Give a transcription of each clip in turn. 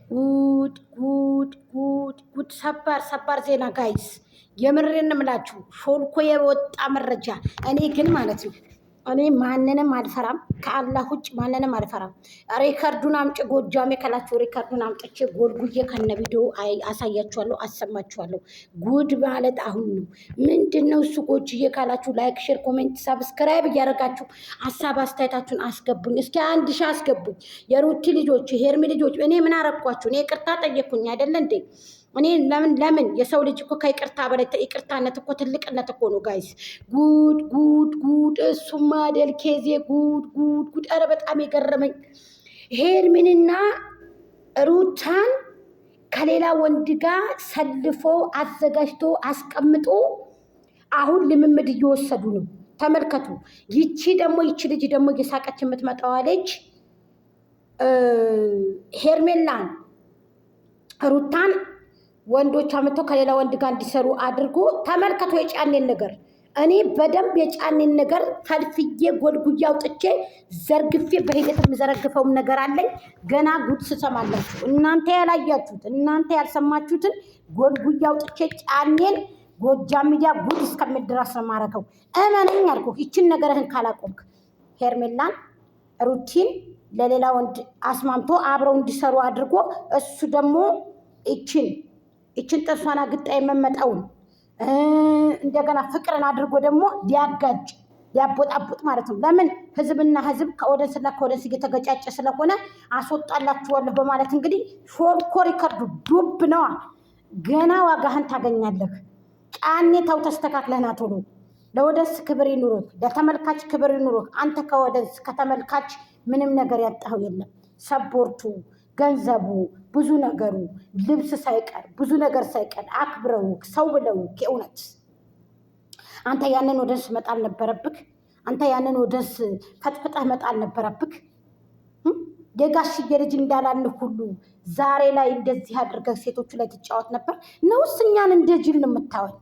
ጉድ ጉድ ጉድ ጉድ! ሰባር ዜና ጋይስ፣ የምሬን እምላችሁ ሾልኮ የወጣ መረጃ። እኔ ግን ማለት ነው እኔ ማንንም አልፈራም፣ ከአላህ ውጭ ማንንም አልፈራም። ሪከርዱን አምጪ ጎጃሜ ካላችሁ ሪከርዱን አምጥቼ ጎልጉዬ ከነ ቪዲዮ አሳያችኋለሁ፣ አሰማችኋለሁ። ጉድ ማለት አሁን ነው። ምንድን ነው እሱ? ጎጅዬ ካላችሁ ላይክ፣ ሼር፣ ኮሜንት፣ ሰብስክራይብ እያደረጋችሁ ሀሳብ አስተያየታችሁን አስገቡኝ። እስኪ 1000 አስገቡኝ። የሩቲ ልጆች፣ የሄርሚ ልጆች፣ እኔ ምን አረኳችሁ? እኔ ይቅርታ ጠየኩኝ አይደለ እንዴ? እኔ ለምን የሰው ልጅ እኮ ከይቅርታ በላይ ይቅርታነት እኮ ትልቅነት እኮ ነው ጋይስ። ጉድ ጉድ ጉድ! እሱማ አይደል ኬዜ። ጉድ ጉድ ጉድ! ኧረ በጣም የገረመኝ ሄርሚንና ሩታን ከሌላ ወንድ ጋር ሰልፎ አዘጋጅቶ አስቀምጦ አሁን ልምምድ እየወሰዱ ነው። ተመልከቱ። ይቺ ልጅ ደግሞ እየሳቀች የምትመጣዋ ልጅ ሄርሜላን ሩታን ወንዶች አምጥቶ ከሌላ ወንድ ጋር እንዲሰሩ አድርጎ ተመልከቱ። የጫኔን ነገር እኔ በደንብ የጫኔን ነገር ፈልፍዬ ጎልጉዬ አውጥቼ ዘርግፌ በሂደት የምዘረግፈውም ነገር አለኝ። ገና ጉድ ስሰማላችሁ እናንተ ያላያችሁት እናንተ ያልሰማችሁትን ጎልጉዬ አውጥቼ ጫኔን ጎጃም ሚዲያ ጉድ እስከሚል ድረስ ነው የማደርገው። እመነኝ አልኩህ። ይችን ነገርህን ካላቆምክ ሄርሜላን ሩቲን ለሌላ ወንድ አስማምቶ አብረው እንዲሰሩ አድርጎ እሱ ደግሞ ይችን ጥርሷን አግጣ የመመጣውን እንደገና ፍቅርን አድርጎ ደግሞ ሊያጋጭ ሊያቦጣቡጥ ማለት ነው። ለምን ህዝብና ህዝብ ከኦደንስና ከኦደንስ እየተገጫጨ ስለሆነ አስወጣላችኋለሁ በማለት እንግዲህ ሾልኮ ሪከርዱ ዱብ ነዋ። ገና ዋጋህን ታገኛለህ። ጫኔ ተው፣ ተስተካክለህና ቶሎ። ለኦደንስ ክብር ይኑርህ፣ ለተመልካች ክብር ይኑርህ። አንተ ከኦደንስ ከተመልካች ምንም ነገር ያጣኸው የለም። ሰፖርቱ፣ ገንዘቡ፣ ብዙ ነገሩ፣ ልብስ ሳይቀር ብዙ ነገር ሳይቀር አክብረው ሰው ብለው የእውነት አንተ ያንን ወደንስ መጣል ነበረብክ። አንተ ያንን ወደንስ ፈጥፍጠህ መጣል ነበረብክ። የጋሽዬ ልጅ እንዳላልህ ሁሉ ዛሬ ላይ እንደዚህ አድርገህ ሴቶቹ ላይ ትጫወት ነበር ነውስ? እኛን እንደ ጅል ነው የምታወል?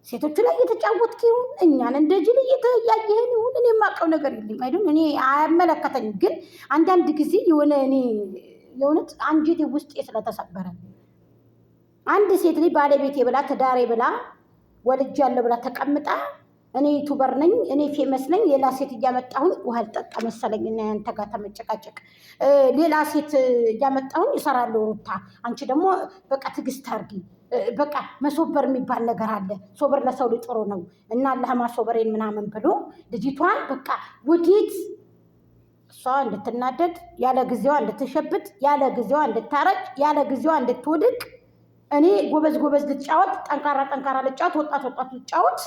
ሴቶቹ ላይ እየተጫወትክ ይሁን እኛን እንደ ጅል እያየህን ይሁን እኔ የማውቀው ነገር የለም። አይደል? እኔ አያመለከተኝም። ግን አንዳንድ ጊዜ የእውነት አንጀቴ ውስጤ ስለተሰበረ አንድ ሴት ልጅ ባለቤቴ ብላ ትዳሬ ብላ ወልጃለሁ ብላ ተቀምጣ እኔ ዩቱበር ነኝ እኔ ፌመስ ነኝ ሌላ ሴት እያመጣሁኝ ውሃ ልጠጣ መሰለኝ እና ያንተ ጋር ተመጨቃጨቅ ሌላ ሴት እያመጣሁኝ እሰራለሁ። ሩታ አንቺ ደግሞ በቃ ትዕግስት አድርጊ። በቃ መሶበር የሚባል ነገር አለ። ሶበር ለሰው ልጅ ጥሩ ነው እና አላህ ማሶበሬን ምናምን ብሎ ልጅቷን በቃ ወዴት እሷ እንድትናደድ ያለ ጊዜዋ እንድትሸብት ያለ ጊዜዋ እንድታረጭ ያለ ጊዜዋ እንድትወድቅ እኔ ጎበዝ ልጫወት ጠንካራ ልጫወት ወጣት ልጫወት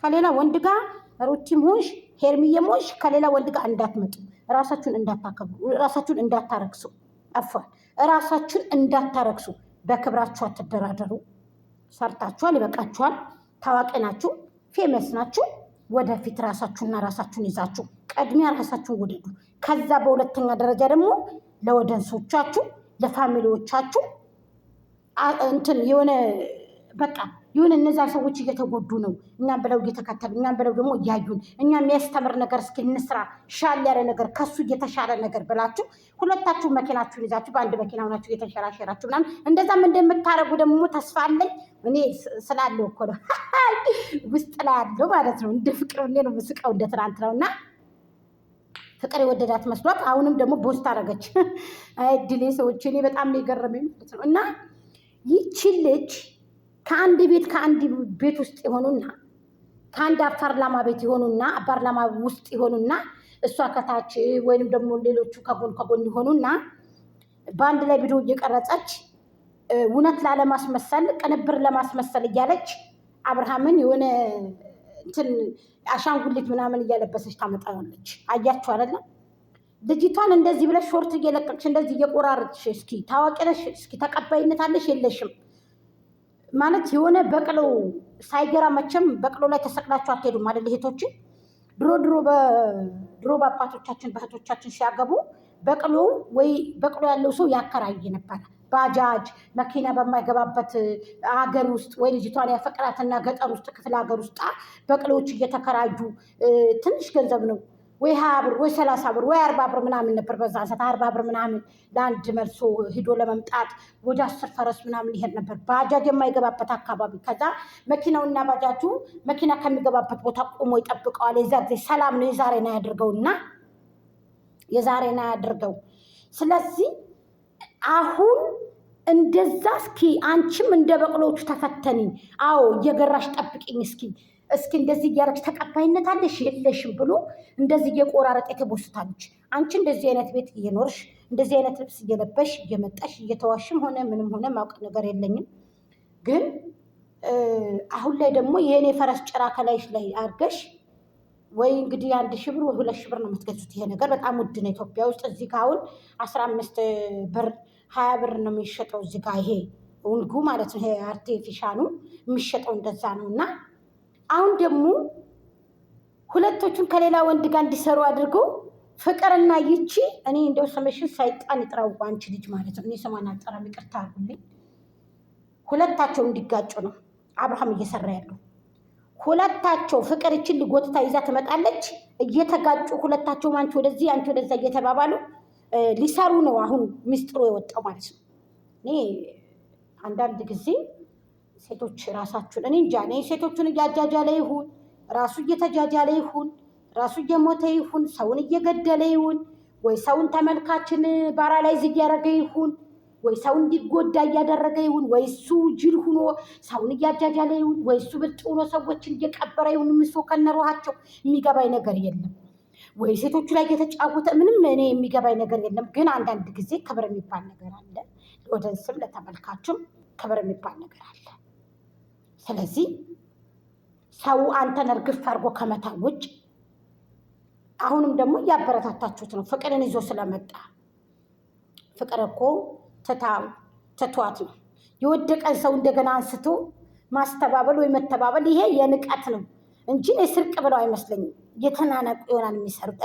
ከሌላ ወንድ ጋር ሩቲም ሆንሽ ሄርሚዬም ሆንሽ ከሌላ ወንድ ጋር እንዳትመጡ። ራሳችሁን እንዳታከብሩ፣ ራሳችሁን እንዳታረክሱ። አፋን ራሳችሁን እንዳታረክሱ። በክብራችሁ አትደራደሩ። ሰርታችኋል፣ ይበቃችኋል። ታዋቂ ናችሁ፣ ፌመስ ናችሁ። ወደፊት ራሳችሁና ራሳችሁን ይዛችሁ ቀድሚያ ራሳችሁን ውደዱ። ከዛ በሁለተኛ ደረጃ ደግሞ ለወደንሶቻችሁ ለፋሚሊዎቻችሁ እንትን የሆነ እነዛ ሰዎች እየተጎዱ ነው እኛም ብለው እየተከተሉ እኛም ብለው ደግሞ እያዩን እኛ የሚያስተምር ነገር እስኪ እንስራ ሻል ያለ ነገር ከሱ እየተሻለ ነገር ብላችሁ ሁለታችሁ መኪናችሁን ይዛችሁ በአንድ መኪና ሆናችሁ እየተሸራሸራችሁ ምናምን እንደዛም እንደምታረጉ ደግሞ ተስፋ አለኝ። እኔ ስላለው እኮ ነው ውስጥ ላይ ያለው ማለት ነው። እንደ ፍቅር እኔ ነው ምስቀው እንደ ትናንት ነው እና ፍቅር የወደዳት መስሏት አሁንም ደግሞ ቦስት አደረገች። ድሌ ሰዎች እኔ በጣም ነው የገረመኝ ማለት ነው። እና ይቺ ልጅ ከአንድ ቤት ውስጥ የሆኑና ከአንድ ፓርላማ ቤት የሆኑና ፓርላማ ውስጥ የሆኑና እሷ ከታች ወይንም ደግሞ ሌሎቹ ከጎን የሆኑና በአንድ ላይ ቪዲዮ እየቀረጸች እውነት ላለማስመሰል ቅንብር ለማስመሰል እያለች አብርሃምን የሆነ እንትን አሻንጉሊት ምናምን እያለበሰች ታመጣለች። አያችሁ አይደለም? ልጅቷን እንደዚህ ብለሽ ሾርት እየለቀቅሽ እንደዚህ እየቆራረጥሽ እስኪ ታዋቂ ነሽ፣ እስኪ ተቀባይነት አለሽ የለሽም ማለት የሆነ በቅሎ ሳይገራ መቼም በቅሎ ላይ ተሰቅላችሁ አትሄዱም አይደል? እህቶችን ድሮ በአባቶቻችን በእህቶቻችን ሲያገቡ በቅሎ ያለው ሰው ያከራይ ነበር። ባጃጅ መኪና በማይገባበት ሀገር ውስጥ ወይ ልጅቷን ያፈቅራትና ገጠር ውስጥ ክፍለ ሀገር ውስጥ በቅሎዎች እየተከራዩ ትንሽ ገንዘብ ነው ወይ 20 ብር ወይ 30 ብር ወይ 40 ብር ምናምን ነበር በዛ ሰዓት 40 ብር ምናምን ለአንድ መልሶ ሂዶ ለመምጣት ወደ 10 ፈረስ ምናምን ይሄድ ነበር ባጃጅ የማይገባበት አካባቢ። ከዛ መኪናውና ባጃጁ መኪና ከሚገባበት ቦታ ቆሞ ይጠብቀዋል። የዛሬ ሰላም ነው የዛሬና ያድርገውና የዛሬና ያድርገው። ስለዚህ አሁን እንደዛ እስኪ አንቺም እንደ በቅሎቹ ተፈተኒ። አዎ እየገራሽ ጠብቂኝ እስኪ እንደዚህ እያደረግሽ ተቀባይነት አለሽ የለሽም ብሎ እንደዚህ እየቆራረጠ ትቦስታለች። አንቺ እንደዚህ አይነት ቤት እየኖርሽ እንደዚህ አይነት ልብስ እየለበሽ እየመጣሽ እየተዋሽም ሆነ ምንም ሆነ ማውቅ ነገር የለኝም። ግን አሁን ላይ ደግሞ ይሄን የፈረስ ጭራ ከላይሽ ላይ አድርገሽ ወይ እንግዲህ 1000 ብር ወይ 2000 ብር ነው የምትገዙት። ይሄ ነገር በጣም ውድ ነው ኢትዮጵያ ውስጥ። እዚህ ጋር አሁን 15 ብር 20 ብር ነው የሚሸጠው እዚህ ጋር ይሄ ውንጉ ማለት ነው። ይሄ አርቲፊሻሉ የሚሸጠው እንደዛ ነው። እና አሁን ደግሞ ሁለቶቹን ከሌላ ወንድ ጋር እንዲሰሩ አድርገው ፍቅርና ይቺ እኔ እንደው ስምሽን ሰይጣን ይጥራው አንቺ ልጅ ማለት ነው። እኔ ስሟን አልጠራም ይቅርታ አድርጉልኝ። ሁለታቸው እንዲጋጩ ነው አብርሃም እየሰራ ያለው። ሁለታቸው ፍቅር ይችን ልጎትታ ይዛ ትመጣለች። እየተጋጩ ሁለታቸው አንቺ ወደዚህ አንቺ ወደዛ እየተባባሉ ሊሰሩ ነው አሁን ሚስጥሩ የወጣው ማለት ነው። እኔ አንዳንድ ጊዜ ሴቶች ራሳችሁን እኔ እንጃ እኔ ሴቶቹን እያጃጃለ ይሁን ራሱ እየተጃጃለ ይሁን ራሱ እየሞተ ይሁን ሰውን እየገደለ ይሁን ወይ ሰውን ተመልካችን ባራላይዝ እያደረገ ይሁን ወይ ሰው እንዲጎዳ እያደረገ ይሁን ወይ እሱ ጅል ሁኖ ሰውን እያጃጃለ ይሁን ወይ እሱ ብልጥ ሆኖ ሰዎችን እየቀበረ ይሁን ምሶ ከነሯቸው የሚገባኝ ነገር የለም። ወይ ሴቶቹ ላይ የተጫወተ ምንም እኔ የሚገባኝ ነገር የለም። ግን አንዳንድ ጊዜ ክብር የሚባል ነገር አለ። ለኦዲየንስም ለተመልካችም ክብር የሚባል ነገር አለ። ስለዚህ ሰው አንተን እርግፍ አድርጎ ከመታ ውጭ አሁንም ደግሞ እያበረታታችሁት ነው። ፍቅርን ይዞ ስለመጣ ፍቅር እኮ ትቷት ነው የወደቀን ሰው እንደገና አንስቶ ማስተባበል ወይ መተባበል ይሄ የንቀት ነው እንጂ ስርቅ ብለው አይመስለኝም። እየተናነቁ ይሆናል የሚሰሩት።